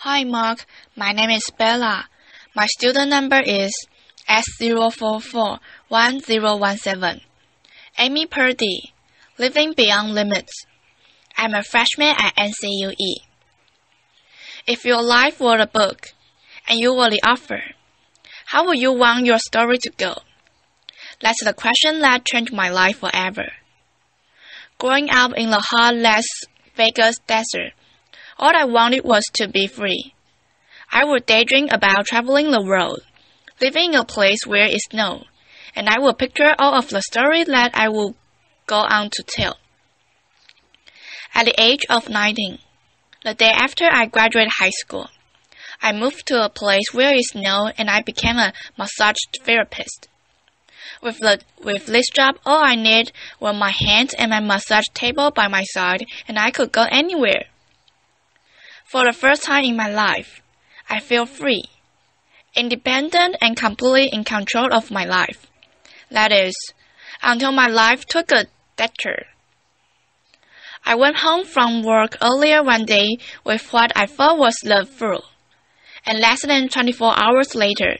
Hi Mark, my name is Bella. My student number is S0441017. Amy Purdy, Living Beyond Limits. I'm a freshman at NCUE. If your life were a book, and you were the author, how would you want your story to go? That's the question that changed my life forever. Growing up in the hot Las Vegas desert, all I wanted was to be free. I would daydream about traveling the world, living in a place where it snowed, and I would picture all of the stories that I would go on to tell. At the age of 19, the day after I graduated high school, I moved to a place where it snowed and I became a massage therapist. With this job, all I needed were my hands and my massage table by my side, and I could go anywhere. For the first time in my life, I feel free, independent and completely in control of my life. That is, until my life took a detour. I went home from work earlier one day with what I thought was the flu, and less than 24 hours later,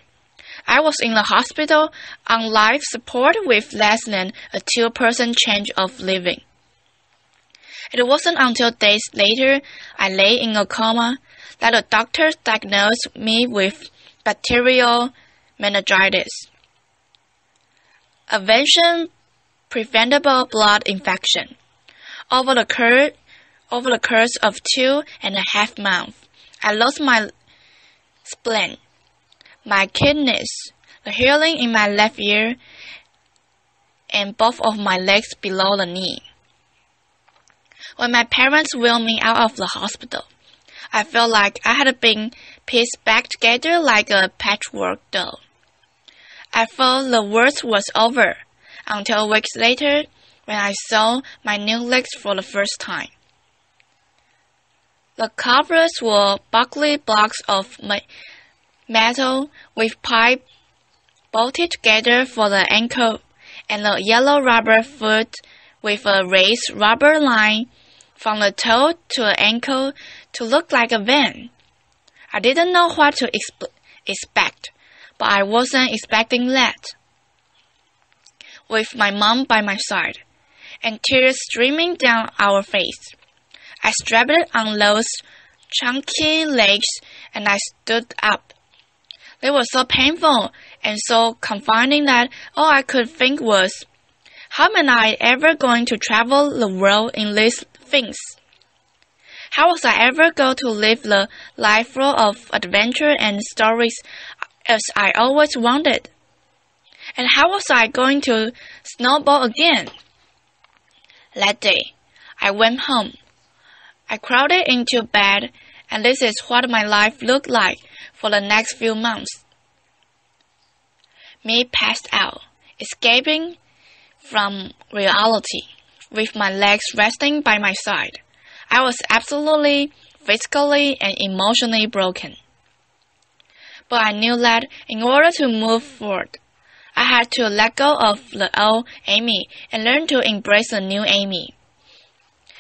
I was in the hospital on life support with less than a 2% chance of living. It wasn't until days later I lay in a coma that the doctors diagnosed me with bacterial meningitis, a preventable blood infection. Over the course of 2.5 months, I lost my spleen, my kidneys, the hearing in my left ear, and both of my legs below the knee. When my parents wheeled me out of the hospital, I felt like I had been pieced back together like a patchwork doll. I thought the worst was over, until weeks later when I saw my new legs for the first time. The covers were bulky blocks of metal with pipe bolted together for the ankle, and a yellow rubber foot with a raised rubber line from the toe to the ankle to look like a van. I didn't know what to expect, but I wasn't expecting that. With my mom by my side, and tears streaming down our face, I strapped on those chunky legs and I stood up. They were so painful and so confining that all I could think was, how am I ever going to travel the world in these things? How was I ever going to live the life full of adventure and stories as I always wanted? And how was I going to snowball again? That day, I went home. I crowded into bed, and this is what my life looked like for the next few months. Me passed out, escaping from reality, with my legs resting by my side. I was absolutely, physically, and emotionally broken. But I knew that in order to move forward, I had to let go of the old Amy and learn to embrace the new Amy.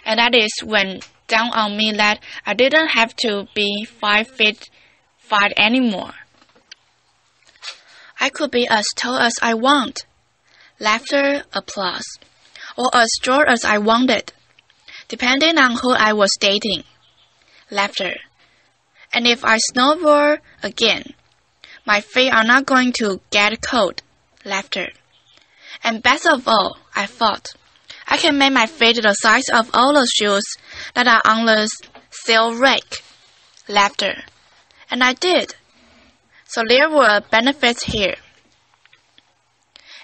And that is when dawned on me that I didn't have to be 5 feet 5 anymore. I could be as tall as I want, laughter, applause, or as short as I wanted, depending on who I was dating, laughter. And if I snowboard again, my feet are not going to get cold, laughter. And best of all, I thought, I can make my feet the size of all the shoes that are on the sale rack, laughter. And I did. So there were benefits here.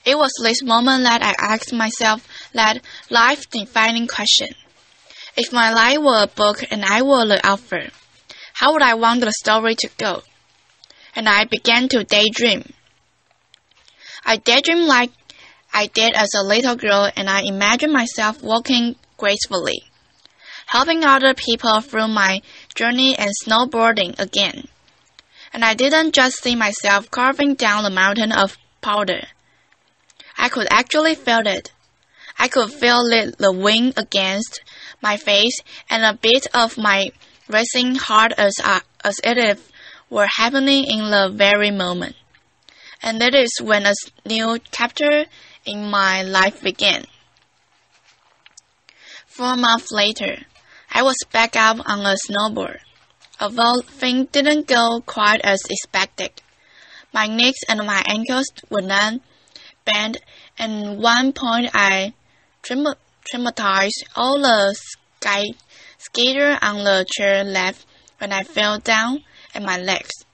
It was this moment that I asked myself that life-defining question. If my life were a book and I were the author, how would I want the story to go? And I began to daydream. I daydreamed like I did as a little girl, and I imagined myself walking gracefully, helping other people through my journey and snowboarding again. And I didn't just see myself carving down the mountain of powder. I could actually feel it. I could feel the wind against my face and a bit of my racing hard as if were happening in the very moment. And that is when a new chapter in my life began. 4 months later, I was back up on a snowboard. Although things didn't go quite as expected, my knees and my ankles would not bend, and at one point I traumatized all the skater on the chair left when I fell down, and my legs,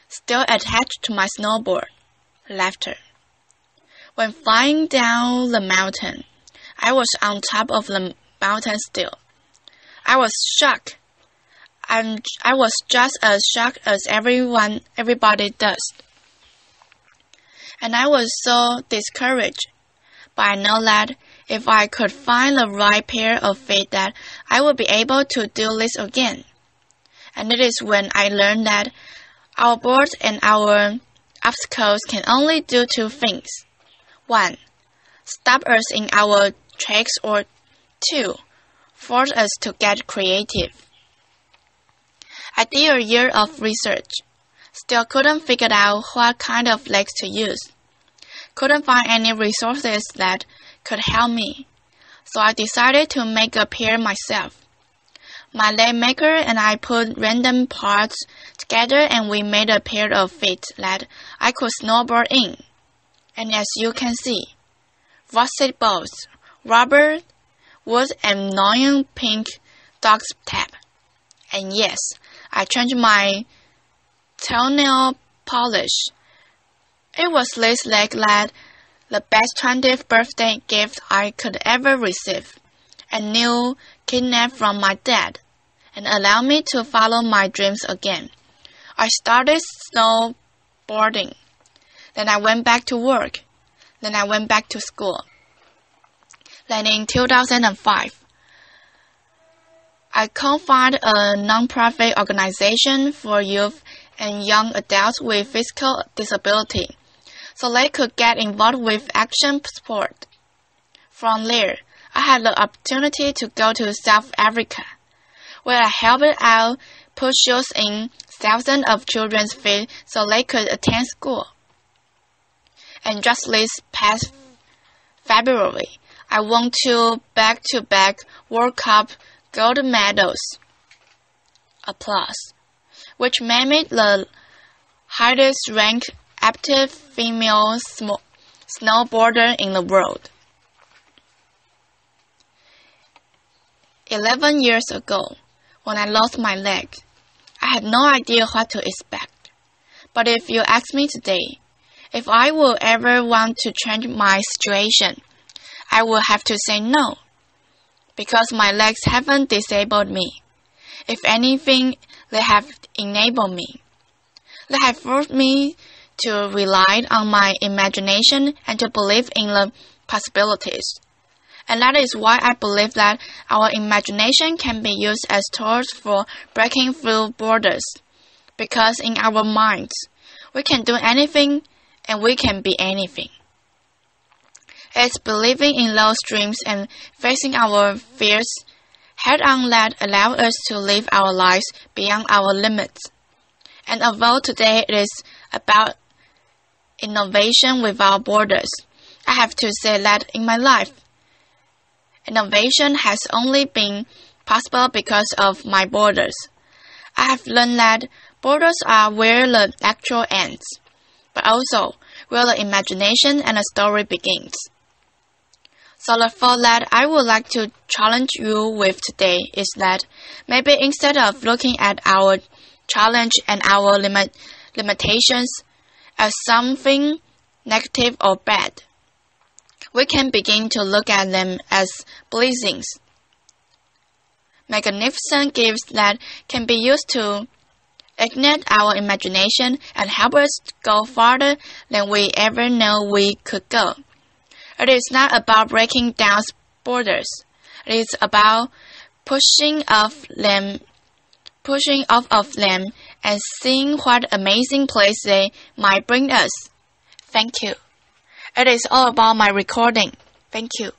still attached to my snowboard, laughter. When flying down the mountain, I was on top of the mountain still. I was shocked. I was just as shocked as everybody does. And I was so discouraged. But I know that if I could find the right pair of feet, that I would be able to do this again. And it is when I learned that our boards and our obstacles can only do 2 things. 1. Stop us in our tracks, or 2. Force us to get creative. I did a year of research. Still couldn't figure out what kind of legs to use. Couldn't find any resources that could help me. So I decided to make a pair myself. My leg maker and I put random parts together, and we made a pair of feet that I could snowboard in. And as you can see, rusted bolts, rubber, wood, and annoying pink dog's tape. And yes, I changed my toenail polish. It was this leg that the best 20th birthday gift I could ever receive. A new kidnap from my dad, and allowed me to follow my dreams again. I started snowboarding. Then I went back to work. Then I went back to school. Then in 2005, I co-founded a non-profit organization for youth and young adults with physical disability, so they could get involved with action sport. From there, I had the opportunity to go to South Africa, where I helped out put shoes in thousands of children's feet so they could attend school. And just this past February, I won 2 back-to-back World Cup gold medals, applause, which made me the highest-ranked active female snowboarder in the world. 11 years ago, when I lost my leg, I had no idea what to expect. But if you ask me today, if I will ever want to change my situation, I will have to say no, because my legs haven't disabled me. If anything, they have enabled me. They have forced me to rely on my imagination and to believe in the possibilities. And that is why I believe that our imagination can be used as tools for breaking through borders. Because in our minds, we can do anything and we can be anything. It's believing in those dreams and facing our fears head-on that allow us to live our lives beyond our limits. And although today it is about innovation without borders, I have to say that in my life, innovation has only been possible because of my borders. I have learned that borders are where the actual ends, but also where the imagination and the story begins. So the thought that I would like to challenge you with today is that maybe instead of looking at our challenge and our limitations as something negative or bad, we can begin to look at them as blessings, magnificent gifts that can be used to ignite our imagination and help us go farther than we ever knew we could go. It is not about breaking down borders. It is about pushing off of them and seeing what amazing place they might bring us. Thank you. It is all about my recording. Thank you.